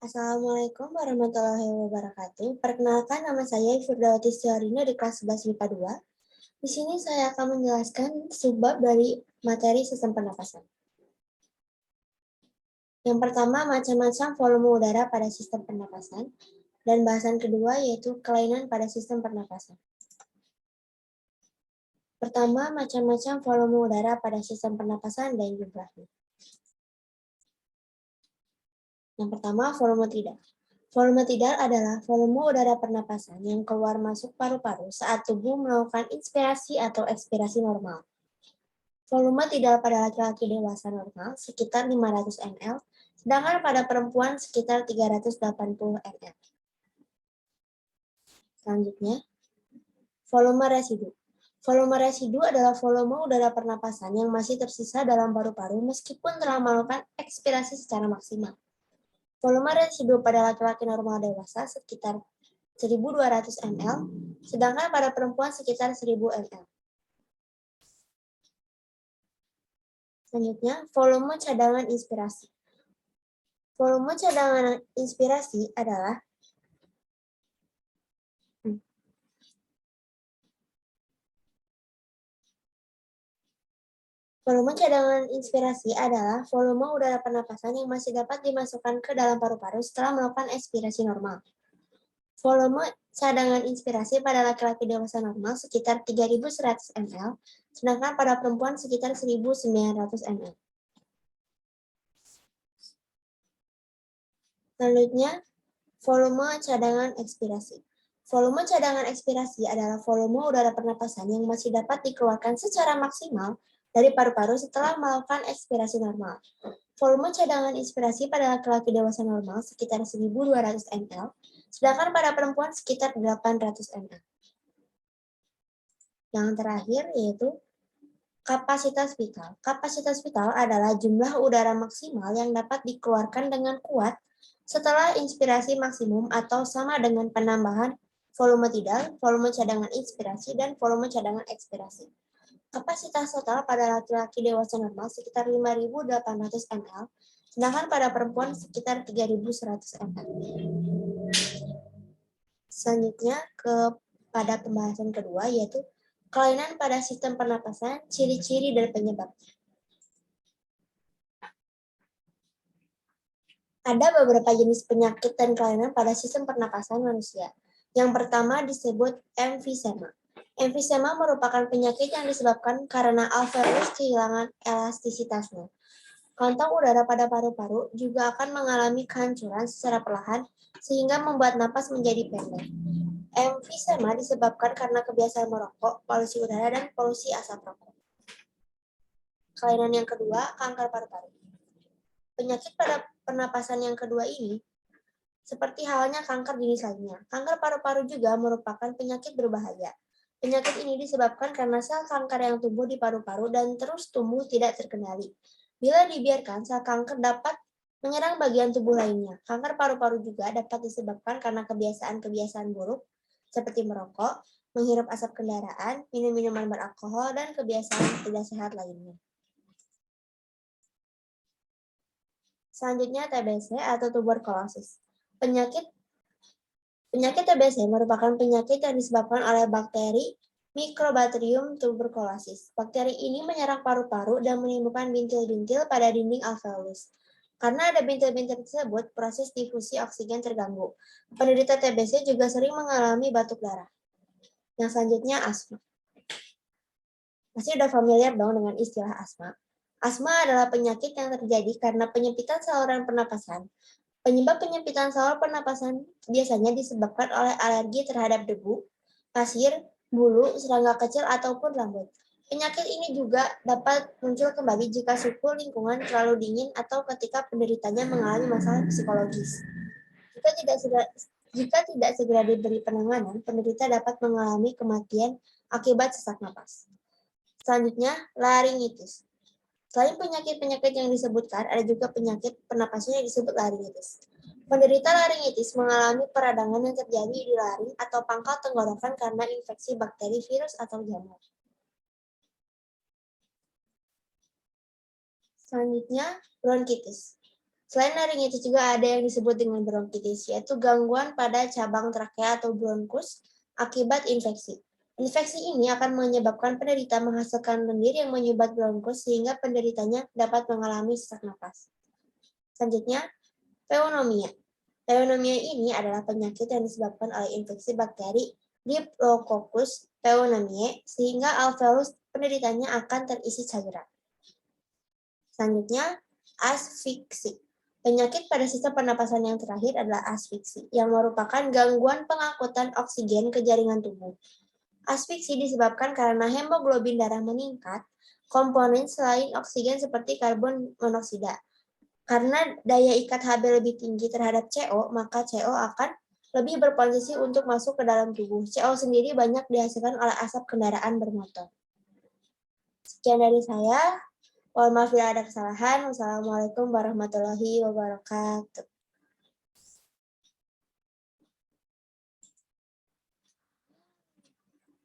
Assalamualaikum warahmatullahi wabarakatuh. Perkenalkan, nama saya Firdauti Stiarina di kelas 11 MIPA 2. Di sini saya akan menjelaskan subbab dari materi sistem pernapasan. Yang pertama, macam-macam volume udara pada sistem pernapasan. Dan bahasan kedua yaitu kelainan pada sistem pernapasan. Pertama, macam-macam volume udara pada sistem pernapasan dan jumlahnya. Yang pertama, volume tidal. Volume tidal adalah volume udara pernapasan yang keluar masuk paru-paru saat tubuh melakukan inspirasi atau ekspirasi normal. Volume tidal pada laki-laki dewasa normal sekitar 500 ml, sedangkan pada perempuan sekitar 380 ml. Selanjutnya, volume residu. Volume residu adalah volume udara pernapasan yang masih tersisa dalam paru-paru meskipun telah melakukan ekspirasi secara maksimal. Volume residu pada laki-laki normal dewasa sekitar 1.200 ml, sedangkan pada perempuan sekitar 1.000 ml. Selanjutnya, volume cadangan inspirasi. Volume cadangan inspirasi adalah volume udara pernapasan yang masih dapat dimasukkan ke dalam paru-paru setelah melakukan ekspirasi normal. Volume cadangan inspirasi pada laki-laki dewasa normal sekitar 3.100 ml, sedangkan pada perempuan sekitar 1.900 ml. Selanjutnya, volume cadangan ekspirasi. Volume cadangan ekspirasi adalah volume udara pernapasan yang masih dapat dikeluarkan secara maksimal dari paru-paru setelah melakukan ekspirasi normal. Volume cadangan inspirasi pada laki-laki dewasa normal sekitar 1.200 ml, sedangkan pada perempuan sekitar 800 ml. Yang terakhir yaitu kapasitas vital. Kapasitas vital adalah jumlah udara maksimal yang dapat dikeluarkan dengan kuat setelah inspirasi maksimum atau sama dengan penambahan volume tidal, volume cadangan inspirasi, dan volume cadangan ekspirasi. Kapasitas total pada laki-laki dewasa normal sekitar 5.800 ml, sedangkan pada perempuan sekitar 3.100 ml. Selanjutnya pada pembahasan kedua yaitu kelainan pada sistem pernapasan, ciri-ciri dan penyebabnya. Ada beberapa jenis penyakit dan kelainan pada sistem pernapasan manusia. Yang pertama disebut emfisema. Emfisema merupakan penyakit yang disebabkan karena alveolus kehilangan elastisitasnya. Kantong udara pada paru-paru juga akan mengalami kehancuran secara perlahan sehingga membuat napas menjadi pendek. Emfisema disebabkan karena kebiasaan merokok, polusi udara, dan polusi asap rokok. Kelainan yang kedua, kanker paru-paru. Penyakit pada pernapasan yang kedua ini seperti halnya kanker jenis lainnya. Kanker paru-paru juga merupakan penyakit berbahaya. Penyakit ini disebabkan karena sel kanker yang tumbuh di paru-paru dan terus tumbuh tidak terkendali. Bila dibiarkan, sel kanker dapat menyerang bagian tubuh lainnya. Kanker paru-paru juga dapat disebabkan karena kebiasaan-kebiasaan buruk seperti merokok, menghirup asap kendaraan, minum minuman beralkohol, dan kebiasaan tidak sehat lainnya. Selanjutnya TBC atau tuberkulosis. Penyakit TBC merupakan penyakit yang disebabkan oleh bakteri Mycobacterium tuberculosis. Bakteri ini menyerang paru-paru dan menimbulkan bintil-bintil pada dinding alveolus. Karena ada bintil-bintil tersebut, proses difusi oksigen terganggu. Penderita TBC juga sering mengalami batuk darah. Yang selanjutnya asma. Pasti udah familiar dong dengan istilah asma. Asma adalah penyakit yang terjadi karena penyempitan saluran pernapasan. Penyebab penyempitan saluran pernapasan biasanya disebabkan oleh alergi terhadap debu, pasir, bulu, serangga kecil, ataupun rambut. Penyakit ini juga dapat muncul kembali jika suhu lingkungan terlalu dingin atau ketika penderitanya mengalami masalah psikologis. Jika tidak segera diberi penanganan, penderita dapat mengalami kematian akibat sesak napas. Selanjutnya, laringitis. Selain penyakit-penyakit yang disebutkan, ada juga penyakit pernapasan yang disebut laringitis. Penderita laringitis mengalami peradangan yang terjadi di laring atau pangkal tenggorokan karena infeksi bakteri, virus, atau jamur. Selanjutnya, bronkitis. Selain laringitis juga ada yang disebut dengan bronkitis, yaitu gangguan pada cabang trakea atau bronkus akibat infeksi. Infeksi ini akan menyebabkan penderita menghasilkan lendir yang menyumbat bronkus sehingga penderitanya dapat mengalami sesak napas. Selanjutnya, pneumonia. Pneumonia ini adalah penyakit yang disebabkan oleh infeksi bakteri Diplococcus pneumoniae sehingga alveolus penderitanya akan terisi cairan. Selanjutnya, asfiksi. Penyakit pada sistem pernapasan yang terakhir adalah asfiksi, yang merupakan gangguan pengangkutan oksigen ke jaringan tubuh. Asfiksi disebabkan karena hemoglobin darah meningkat, komponen selain oksigen seperti karbon monoksida. Karena daya ikat Hb lebih tinggi terhadap CO, maka CO akan lebih berpotensi untuk masuk ke dalam tubuh. CO sendiri banyak dihasilkan oleh asap kendaraan bermotor. Sekian dari saya. Mohon maaf bila ada kesalahan. Wassalamualaikum warahmatullahi wabarakatuh.